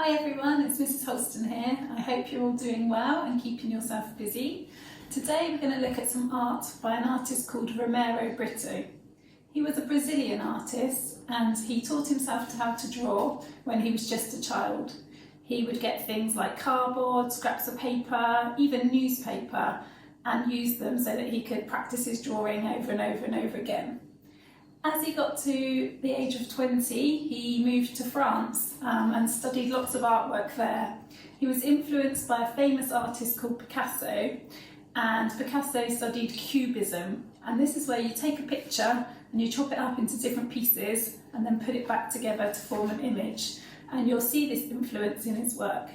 Hi everyone, it's Mrs. Holston here. I hope you're all doing well and keeping yourself busy. Today we're going to look at some art by an artist called Romero Britto. He was a Brazilian artist and he taught himself how to draw when he was just a child. He would get things like cardboard, scraps of paper, even newspaper, and use them so that he could practice his drawing over and over and over again. As he got to the age of 20, he moved to France and studied lots of artwork there. He was influenced by a famous artist called Picasso, and Picasso studied Cubism. And this is where you take a picture and you chop it up into different pieces and then put it back together to form an image. And you'll see this influence in his work.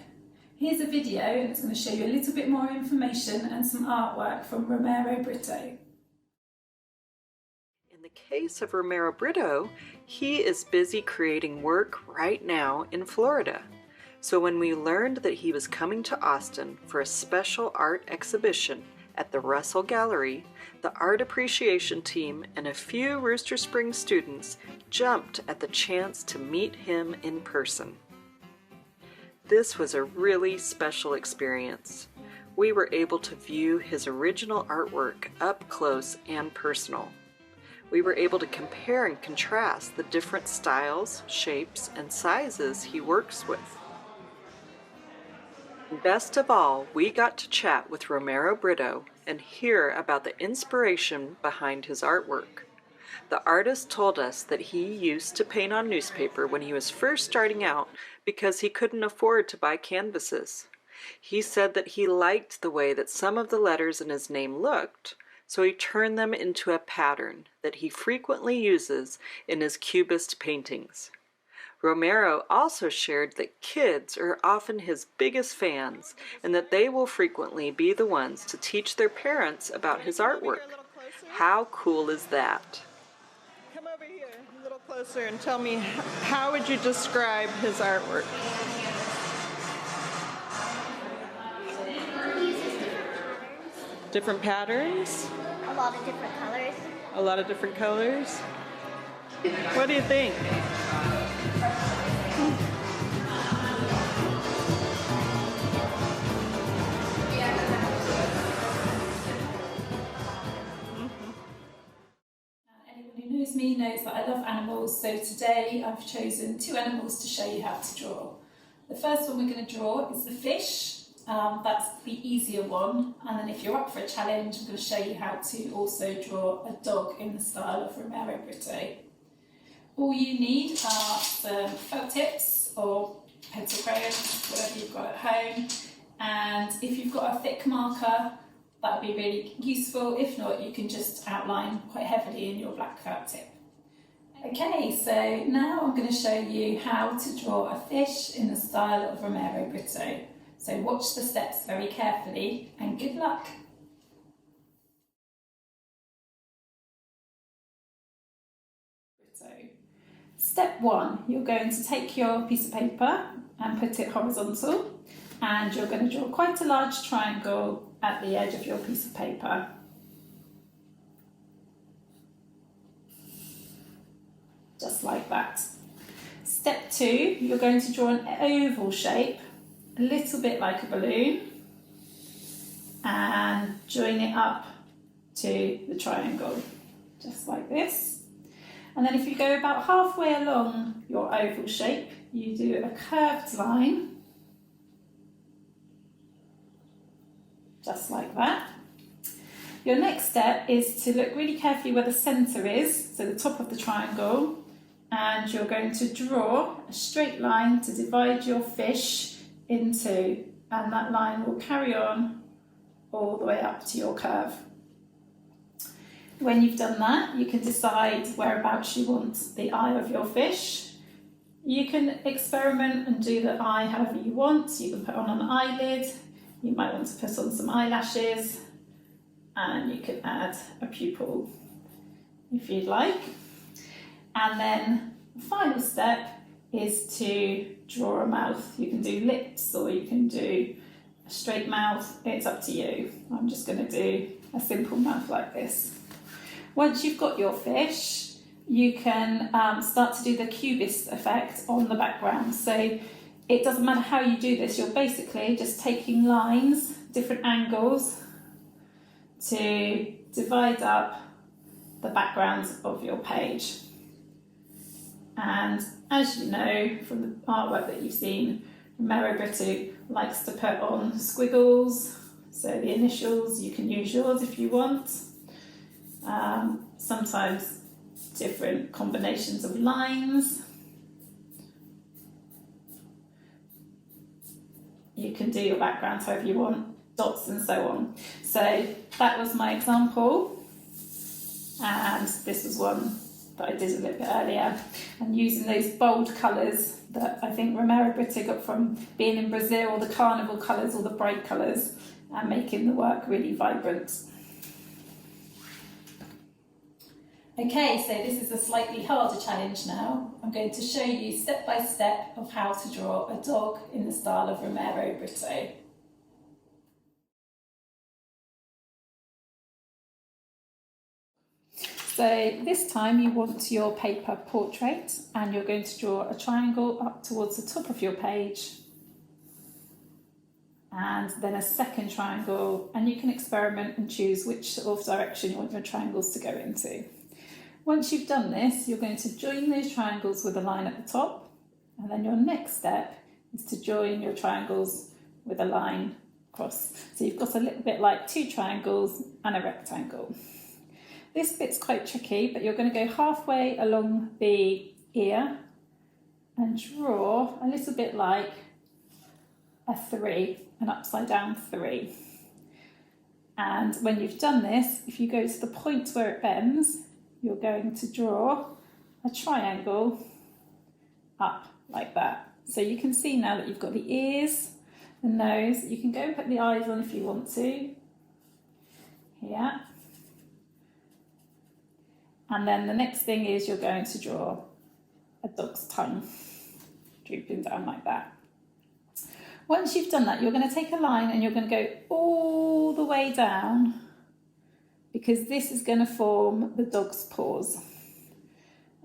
Here's a video and it's going to show you a little bit more information and some artwork from Romero Britto. In the case of Romero Britto, he is busy creating work right now in Florida. So when we learned that he was coming to Austin for a special art exhibition at the Russell Gallery, the art appreciation team and a few Rooster Springs students jumped at the chance to meet him in person. This was a really special experience. We were able to view his original artwork up close and personal. We were able to compare and contrast the different styles, shapes, and sizes he works with. Best of all, we got to chat with Romero Britto and hear about the inspiration behind his artwork. The artist told us that he used to paint on newspaper when he was first starting out because he couldn't afford to buy canvases. He said that he liked the way that some of the letters in his name looked, so he turned them into a pattern that he frequently uses in his Cubist paintings. Romero also shared that kids are often his biggest fans and that they will frequently be the ones to teach their parents about his artwork. How cool is that? Come over here a little closer and tell me, how would you describe his artwork? Different patterns? A lot of different colors. A lot of different colors? What do you think? Anyone who knows me knows that I love animals, so today I've chosen two animals to show you how to draw. The first one we're going to draw is the fish. That's the easier one, and then if you're up for a challenge, I'm going to show you how to also draw a dog in the style of Romero Britto. All you need are some felt tips or pencil crayons, whatever you've got at home, and if you've got a thick marker, that would be really useful. If not, you can just outline quite heavily in your black felt tip. Okay, so now I'm going to show you how to draw a fish in the style of Romero Britto. So watch the steps very carefully and good luck. So, step one, you're going to take your piece of paper and put it horizontal, and you're going to draw quite a large triangle at the edge of your piece of paper. Just like that. Step two, you're going to draw an oval shape, a little bit like a balloon, and join it up to the triangle, just like this. And then if you go about halfway along your oval shape, you do a curved line, just like that. Your next step is to look really carefully where the centre is, so the top of the triangle, and you're going to draw a straight line to divide your fish into, and that line will carry on all the way up to your curve. When you've done that, you can decide whereabouts you want the eye of your fish. You can experiment and do the eye however you want. You can put on an eyelid, you might want to put on some eyelashes, and you can add a pupil if you'd like. And then the final step is to draw a mouth. You can do lips or you can do a straight mouth, it's up to you. I'm just going to do a simple mouth like this. Once you've got your fish, you can start to do the cubist effect on the background. So it doesn't matter how you do this, you're basically just taking lines, different angles, to divide up the backgrounds of your page. And as you know from the artwork that you've seen, Romero Britto likes to put on squiggles, so the initials, you can use yours if you want. Sometimes different combinations of lines. You can do your background however you want, dots and so on. So that was my example, and this was one that I did a little bit earlier, and using those bold colours that I think Romero Britto got from being in Brazil, or the carnival colours or the bright colours, and making the work really vibrant. Okay, so this is a slightly harder challenge now. I'm going to show you step by step of how to draw a dog in the style of Romero Britto. So this time you want your paper portrait, and you're going to draw a triangle up towards the top of your page, and then a second triangle, and you can experiment and choose which sort of direction you want your triangles to go into. Once you've done this, you're going to join those triangles with a line at the top, and then your next step is to join your triangles with a line across. So you've got a little bit like two triangles and a rectangle. This bit's quite tricky, but you're going to go halfway along the ear and draw a little bit like a 3, an upside down 3. And when you've done this, if you go to the point where it bends, you're going to draw a triangle up like that. So you can see now that you've got the ears, the nose. You can go and put the eyes on if you want to. Here. And then the next thing is you're going to draw a dog's tongue, drooping down like that. Once you've done that, you're going to take a line and you're going to go all the way down, because this is going to form the dog's paws.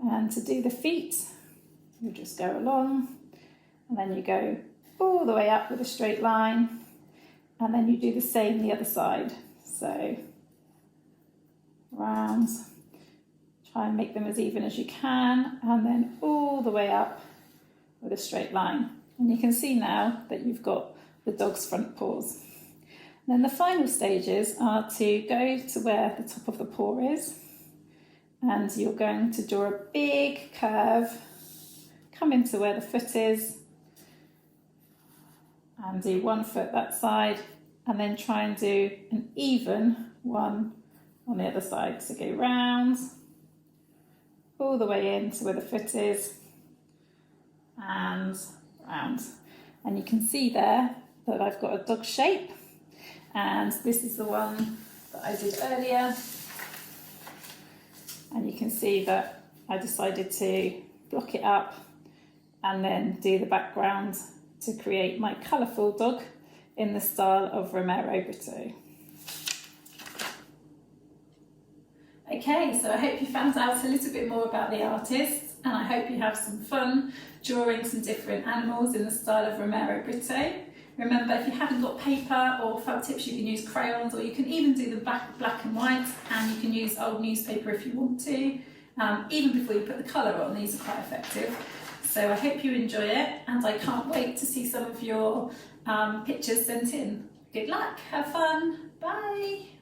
And to do the feet, you just go along, and then you go all the way up with a straight line, and then you do the same the other side. So round, try and make them as even as you can, and then all the way up with a straight line. And you can see now that you've got the dog's front paws. Then the final stages are to go to where the top of the paw is, and you're going to draw a big curve, come into where the foot is, and do one foot that side, and then try and do an even one on the other side. So go round, all the way in to where the foot is, and round. And you can see there that I've got a dog shape. And this is the one that I did earlier. And you can see that I decided to block it up and then do the background to create my colourful dog in the style of Romero Britto. Okay, so I hope you found out a little bit more about the artist, and I hope you have some fun drawing some different animals in the style of Romero Britto. Remember, if you haven't got paper or felt tips, you can use crayons, or you can even do the black and white, and you can use old newspaper if you want to. Even before you put the colour on, these are quite effective. So I hope you enjoy it, and I can't wait to see some of your pictures sent in. Good luck, have fun, bye!